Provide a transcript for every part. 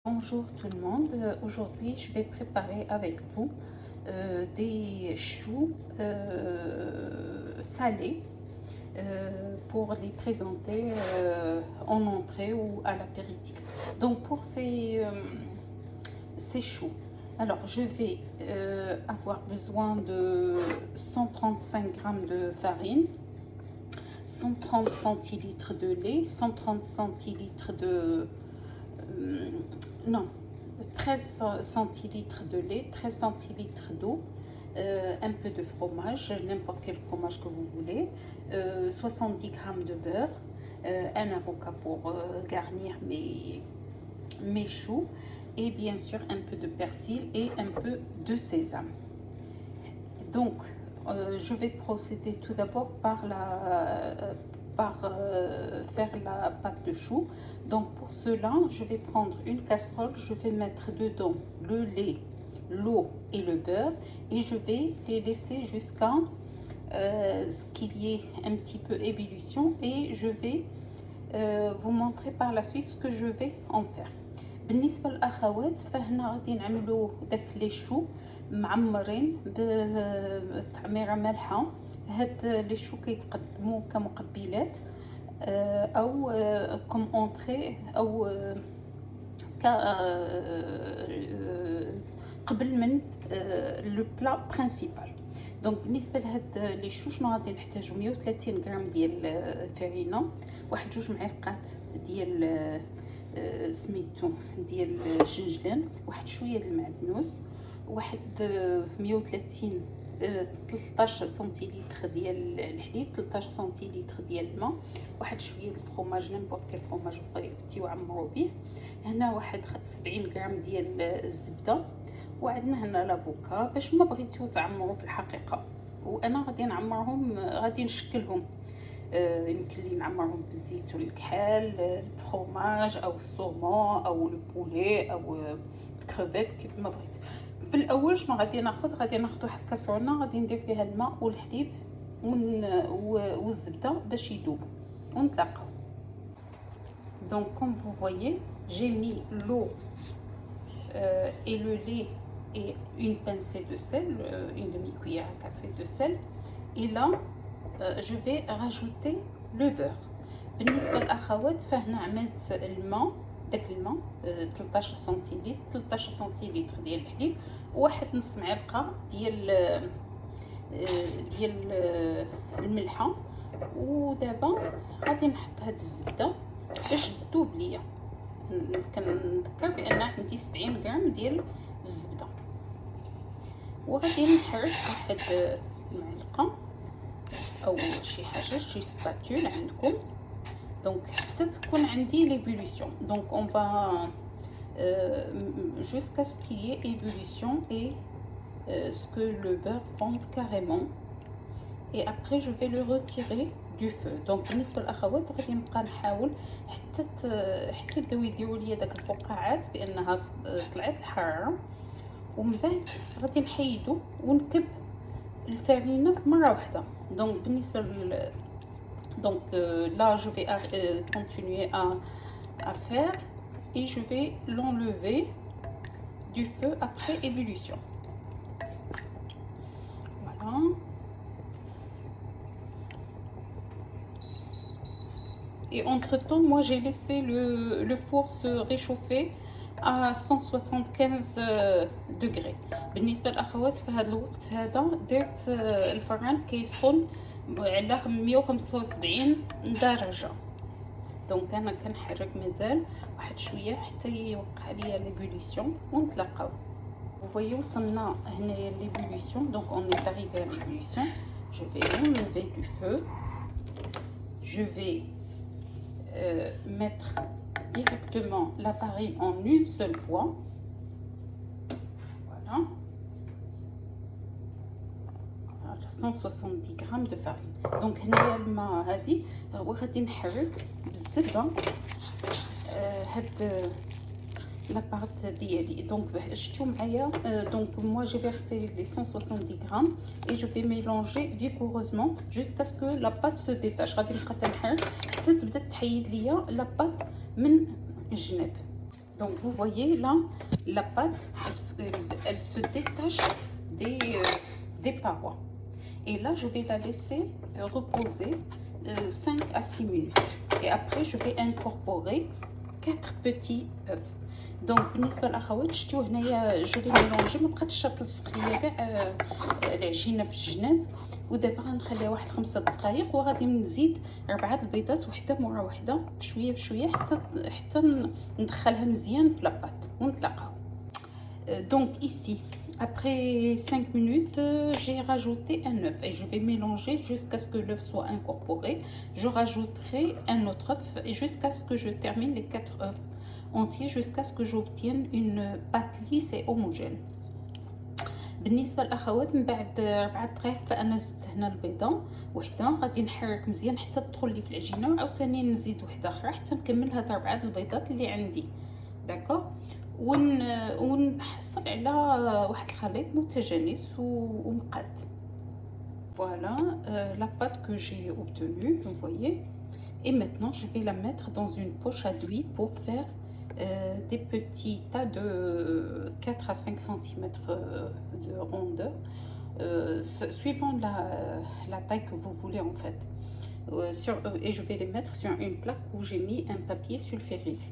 Bonjour tout le monde. Aujourd'hui, je vais préparer avec vous des choux salés pour les présenter en entrée ou à l'apéritif. Donc pour ces choux, alors je vais avoir besoin de 135 g de farine, 130 centilitres de lait, 130 centilitres de non, 13 centilitres de lait, 13 centilitres d'eau, un peu de fromage, n'importe quel fromage que vous voulez, 70 g de beurre, un avocat pour garnir mes choux, et bien sûr un peu de persil et un peu de sésame. Donc, je vais procéder tout d'abord par faire la pâte de choux. Donc pour cela, je vais prendre une casserole, je vais mettre dedans le lait, l'eau et le beurre et je vais les laisser jusqu'à ce qu'il y ait un petit peu ébullition et je vais vous montrer par la suite ce que je vais en faire. بالنسبه للاخوات فهنا غادي نعملوا داك لي شو معمرين بتعميره مالحه. هاد لي شو كيتقدموا كمقبلات او كوم اونطري او ك قبل من لو بلا برينسيبال. دونك بالنسبه لهاد لي شو شنو غادي نحتاجو 130 غرام ديال الفرينه، واحد 2 معالق ديال سميتو ديال الجنجلان، واحد شويه ديال المعدنوس، واحد 130 13 سنتيلتر ديال الحليب، 13 سنتيلتر ديال الماء، واحد شويه د الفرomاج نيمبورط كيل فرomاج بغيتي وعمرو به، هنا واحد 70 غرام ديال الزبده، وعندنا هنا لافوكا باش ما بغيتو تعمروا في الحقيقه. وانا غادي نعمرهم، غادي نشكلهم، يمكن لي نعمرهم بالزيت والكحل، الفرomاج او الصومون او البولي او الكريفيت كيف ما بغيت. في الاول شنو غادي ناخذ؟ غادي ناخذ واحد الكاسرونه غادي ندير فيها الماء والحليب والزبده باش يذوبوا ونطلقوا. Donc comme vous voyez, j'ai mis l'eau et le lait et une pincée de sel, une demi-cuillère à café de sel, et là je vais rajouter le beurre. بالنسبه للاخوات فهنا عملت الماء، داك الماء 13 سنتيلتر، 13 سنتيلتر ديال الحليب، وواحد نص معلقه ديال الملحه. ودابا غادي نحط هاد الزبده باش تذوب ليا. كنذكر بان عندي 70 غرام ديال الزبده، وغادي نحرك واحد المعلقه او شي حاجه، شي سباتول عندكم، دونك حتى تكون عندي ليبوليسيون. دونك اون فا jusqu'à ce qu'il y ait ébullition et ce que le beurre fonde carrément, et après je vais le retirer du feu. donc بالنسبه للاخوات غادي نبقى نحاول حتى يبداو يديروا لي داك الفقاعات بانها طلعت الحراره، ومن بعد غادي نحيدو ونكب الفرينه في مره واحده. donc بالنسبه donc là je vais continuer à faire et je vais l'enlever du feu après ébullition. Voilà. Et entre temps, moi j'ai laissé le four se réchauffer à 175 degrés. بالنسبه للاخوات في هذا الوقت هذا درت الفران كيسخن على 175 درجه. دونك انا كنحرك مازال واحد شويه حتى يوقع ليا ليبوليسيون ونتلاقاو. Vous voyez, وصلنا هنايا ليبوليسيون. donc on est arrivé à l'ébullition. je vais enlever du feu, je vais mettre directement la farine en une seule fois. Voilà. 170 غرام de farine. donc هنايا الماء هادي وغادي نحرك بالزبده هاد لابارت ديالي. donc شفتوا معايا. donc moi j'ai versé les 170 grammes et je vais mélanger vigoureusement jusqu'à ce que la pâte se détache. غادي نبقى تنحرك حتى تبدا تحيد ليا لا بات من الجناب. Donc vous voyez là, la pâte, elle se détache des parois. Et là, je vais la laisser reposer 5 à 6 minutes. Et après, je vais incorporer 4 petits œufs. دونك بالنسبه للاخوات شفتوا هنايا جو لي ميلونجي، ما بقاتش تلصق ليا كاع العجينه في الجناب. ودابا غنخليها واحد 5 دقائق، وغادي نزيد 4 البيضات وحده مورا وحده بشويه بشويه حتى ندخلها مزيان في لاباط ونطلقها. Donc ici, après 5 minutes, j'ai rajouté un œuf et je vais mélanger jusqu'à ce que l'œuf soit incorporé. Je rajouterai un autre œuf et jusqu'à ce que je termine les 4 œufs entiers, jusqu'à ce que j'obtienne une pâte lisse et homogène. بالنسبه للاخوات من بعد 4 دقائق فانا زدت هنا البيضه وحده، غادي نحرك مزيان حتى تدخل لي في العجينه، وعاوتاني نزيد وحده اخرى حتى نكمل هاد 4 البيضات اللي عندي. داكوغ، ونحصل على واحد الخليط متجانس ومقاد. Voilà la pâte que j'ai obtenue, vous voyez. Et maintenant, je vais la mettre dans une poche à douille pour faire des petits tas de 4 à 5 cm de rondeur, suivant la taille que vous voulez en fait. Et je vais les mettre sur une plaque où j'ai mis un papier sulfurisé.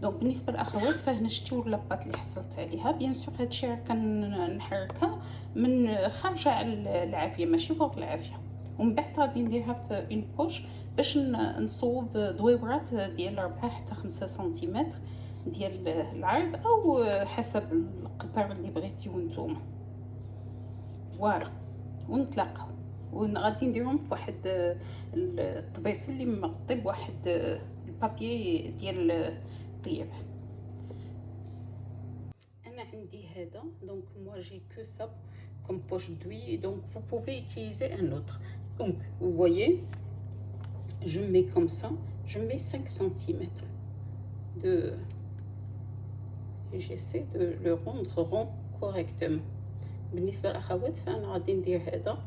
دونك بالنسبه للاخوات فهنا شتيو لاباط اللي حصلت عليها. بيان سور هادشي راه كنحركها من خارجه على العافيه ماشي فوق العافيه، ومن بعد غادي نديرها في اون بوش باش نصوب دويورات ديال 4 حتى 5 سنتيمتر ديال العرض او حسب القطر اللي بغيتيو نتوما. فوالا، ونطلقها وغادي نديرهم في واحد الطبيس اللي مغطي بواحد البابي ديال الطياب. انا عندي هذا، دونك moi j'ai que ça comme poche douille, donc vous pouvez utiliser un autre. Donc vous voyez, je mets comme ça, je mets 5 cm de, et j'essaie de le rendre rond correctement. بالنسبه للاخوات فانا غادي ندير هذا